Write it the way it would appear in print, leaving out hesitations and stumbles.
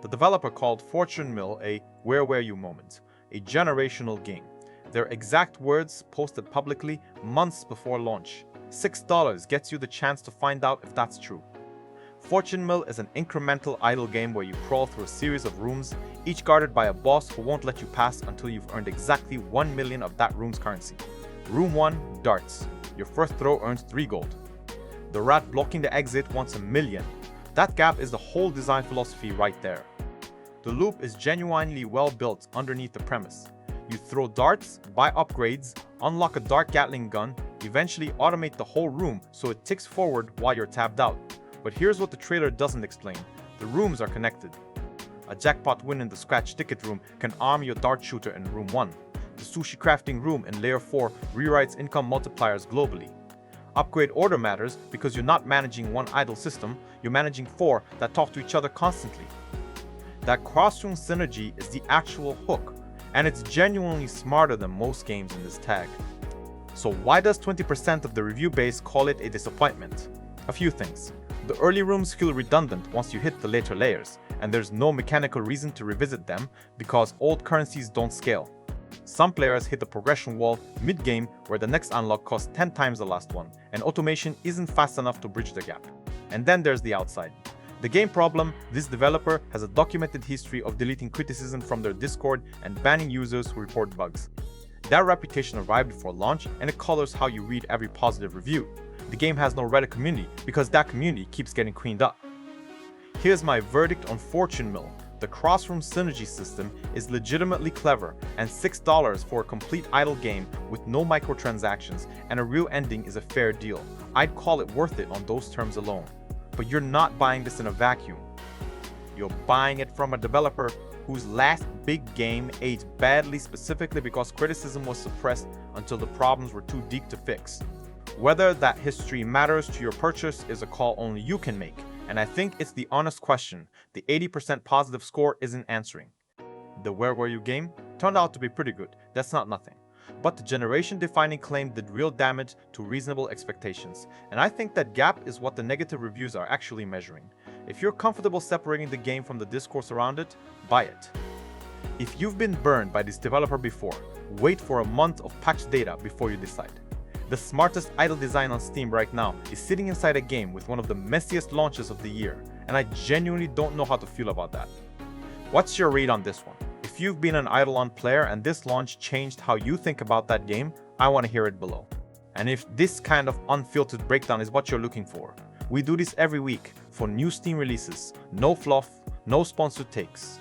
The developer called Fortune Mill a "Where were you" moment, a generational game. Their exact words posted publicly months before launch. $6 gets you the chance to find out if that's true. Fortune Mill is an incremental idle game where you crawl through a series of rooms, each guarded by a boss who won't let you pass until you've earned exactly 1 million of that room's currency. Room 1, darts. Your first throw earns 3 gold. The rat blocking the exit wants 1 million. That gap is the whole design philosophy right there. The loop is genuinely well built underneath the premise. You throw darts, buy upgrades, unlock a dart Gatling gun, eventually automate the whole room so it ticks forward while you're tabbed out. But here's what the trailer doesn't explain. The rooms are connected. A jackpot win in the scratch ticket room can arm your dart shooter in room 1. The sushi crafting room in layer 4 rewrites income multipliers globally. Upgrade order matters because you're not managing one idle system, you're managing 4 that talk to each other constantly. That cross-room synergy is the actual hook, and it's genuinely smarter than most games in this tag. So why does 20% of the review base call it a disappointment? A few things. The early rooms feel redundant once you hit the later layers, and there's no mechanical reason to revisit them because old currencies don't scale. Some players hit the progression wall mid-game where the next unlock costs 10 times the last one, and automation isn't fast enough to bridge the gap. And then there's the outside. The game problem: this developer has a documented history of deleting criticism from their Discord and banning users who report bugs. That reputation arrived before launch, and it colors how you read every positive review. The game has no Reddit community because that community keeps getting cleaned up. Here's my verdict on Fortune Mill. The cross-room synergy system is legitimately clever, and $6 for a complete idle game with no microtransactions and a real ending is a fair deal. I'd call it worth it on those terms alone. But you're not buying this in a vacuum. You're buying it from a developer whose last big game aged badly specifically because criticism was suppressed until the problems were too deep to fix. Whether that history matters to your purchase is a call only you can make, and I think it's the honest question the 80% positive score isn't answering. The "Where were you" game turned out to be pretty good, that's not nothing. But the generation-defining claim did real damage to reasonable expectations, and I think that gap is what the negative reviews are actually measuring. If you're comfortable separating the game from the discourse around it, buy it. If you've been burned by this developer before, wait for a month of patch data before you decide. The smartest idle design on Steam right now is sitting inside a game with one of the messiest launches of the year, and I genuinely don't know how to feel about that. What's your read on this one? If you've been an Eidolon player and this launch changed how you think about that game, I want to hear it below. And if this kind of unfiltered breakdown is what you're looking for, we do this every week for new Steam releases. No fluff, no sponsored takes.